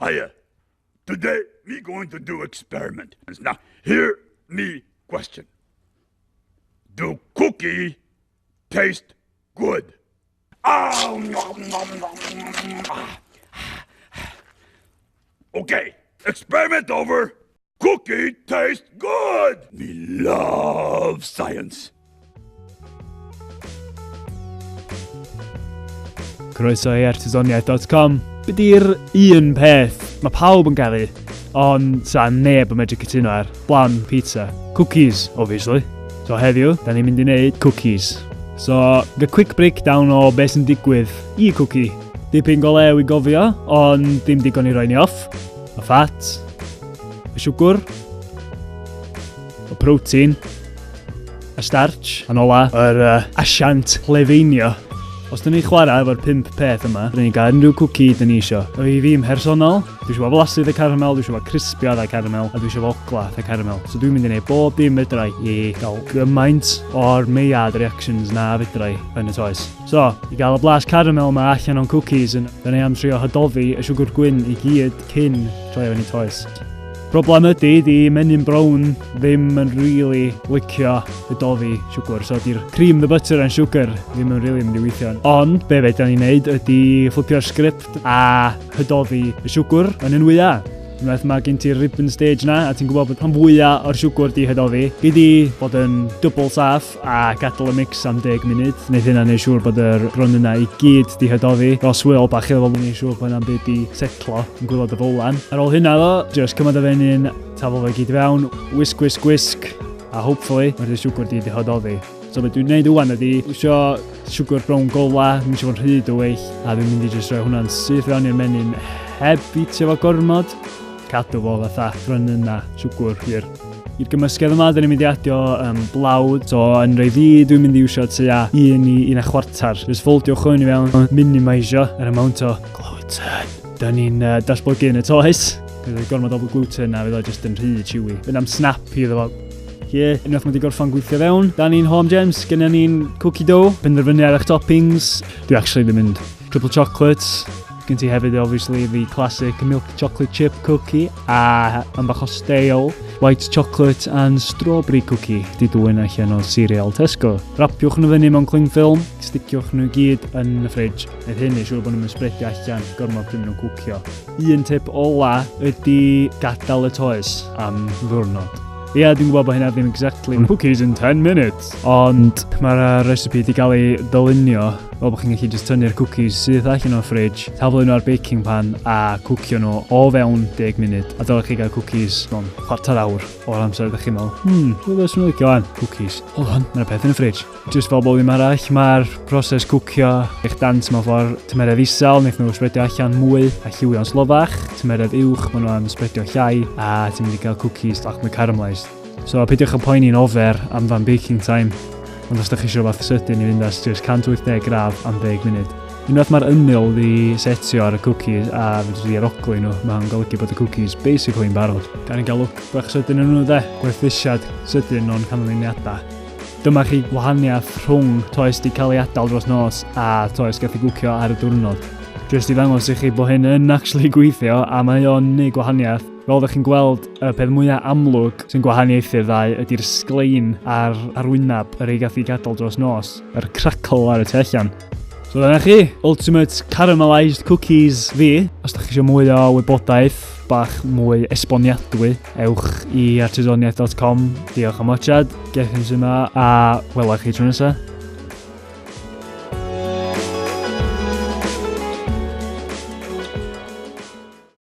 Hiya. Today, me going to do experiment. Now, hear me question. Do cookie taste good? Oh, okay, experiment over. Cookie tastes good. Me love science. Croeso i artesoniaeth.com. Be di'r un peth mae pawb yn gael, ond sa neb yn medru cytuno ar blan pizza? Cookies, obviously. So heddiw, da ni'n mynd i wneud cookies. So, a quick breakdown o beth sy'n digwydd i cookie. Dipyn go lew i gofio, ond dim digon i roi ni off. Y fat, y siwgr, y protein, y starch, a nola, yr asiant lefeinio. Os dyn ni chwarae efo'r 5 peth yma, dyn ni gael unrhyw cookie dyn ni isio. I fi'n personol, dwi eisiau fo flasydd y caramel, dwi eisiau fo crispiad y caramel, a dwi eisiau fo oglath y caramel. So dwi'n mynd i wneud bob dim fedrai i gael gymaint o'r meiad reactions na fedrai yn y toes. So, i gael y blas caramel yma allan o'n cookies, dyn ni am trio hydoddi y siwgr gwyn i gyd cyn troi fewn i toes. Problem ydy, di menyn brown ddim yn really licio hydoddi siwgr, so di'r cream the butter and sugar ddim yn really mynd i weithio. Ond, be fe da ni'n neud ydy fflipio'r sgript a hydoddi y siwgr yn enwya. Unwaith mae gen ti'r ribbon stage na, a ti'n gwybod bod rhan fwyaf o'r siwgr di hydoddi. Gyd i bod yn double saff a gadael y mix am 10 munud. Wneud hynna neu siŵr bod yr bron yna i gyd di hydoddi. Ros wyl bach iddo fel neu siŵr bod yna'n byd di setlo yn gwylod y fowlan. Ar ôl hynna ddo, just cymryd y fenyn, tafel fe gyd i fewn, whisk, whisk, whisk. A hopefully, mae'r siwgr di hydoddi. So beth dwi'n gwneud wan ydy, dwi isio siwgr brown gola, dwi'n isio fo'n rhyd o weill. A dwi'n mynd i just rhoi hwnna'n syth fewn i'r menyn heb bitio fo gormod. Cadw fo fatha rhan yna siwgr hir. I'r gymysgedd yma, dyn ni'n mynd i adio blawd. So, yn rhoi fi, dwi'n mynd i iwsio tua 1.25. Just foldiwch hwn i fewn, minimisio yr amount o gluten. Dyn ni'n datblygu yn y toes. Bydd gormod o gluten a fydd o just yn rhy chewy. Fydd am snap iddo fo. Unwaith mae wedi gorffan gweithio fewn. Da ni'n home gems, gennym ni'n cookie dough. Penderfynu ar eich toppings. Dwi actually ddim mynd triple chocolates. Gen ti hefyd, obviously, the classic milk chocolate chip cookie a ambach o stale, white chocolate and strawberry cookie. Di dwy'n allan o cereal Tesco. Rapiwch nhw fyny mewn cling film, sticiwch nhw gyd yn y fridge. Nid hynny, siŵr bod nhw'n spredio allan, gormod pryd nhw'n cwcio. Un tip ola ydy gadael y toes am ddwrnod. Ie, dwi'n gwybod bod hynna ddim exactly cookies in 10 minutes. Ond mae'r recipe wedi cael ei ddylunio fel bod chi'n gallu just tynnu'r cookies sydd allan o'r fridge, taflu nhw ar baking pan a cwcio nhw o fewn 10 munud. A dylech chi gael cookies mewn chwarter awr o'r amser ydych chi'n meddwl, rhywbeth sy'n licio fan, cookies. Hold on, mae'r peth yn y fridge. Just fel bod ddim arall, mae'r proses cwcio eich dant mewn ffordd tymeredd isel, wnaeth nhw spredio allan mwy a lliwio'n slofach, tymeredd uwch, maen nhw am spredio llai, a ti'n mynd i gael cookies dach mae caramelised. So, peidiwch yn poeni'n ofer am fan baking time. Ond os ydych chi eisiau fath sydyn i fynd as just 180 gradd am 10 munud. Unwaith mae'r ymyl wedi setio ar y cookies a fyddi aroglu nhw, mae'n golygu bod y cookies basically yn barod. Gan i gael look bach sydyn yn nhw de, gwerthusiad sydyn o'n canlyniadau. Dyma chi wahaniaeth rhwng toes di cael ei adael dros nos a toes gath ei gwcio ar y diwrnod. Just i ddangos i chi bod hyn yn actually gweithio a mae o'n neud gwahaniaeth. Fel ydych chi'n gweld, y peth mwyaf amlwg sy'n gwahaniaethu'r ddau ydy'r sglein ar wynab yr ei gath ei gadael dros nos, yr crackle ar y tu allan. So dyna chi, ultimate caramelised cookies fi. Os ydych chi eisiau mwy o wybodaeth, bach mwy esboniadwy, ewch i artesoniaeth.com. Diolch am watchad, gech yn sy'n yma a welach chi tro nesa.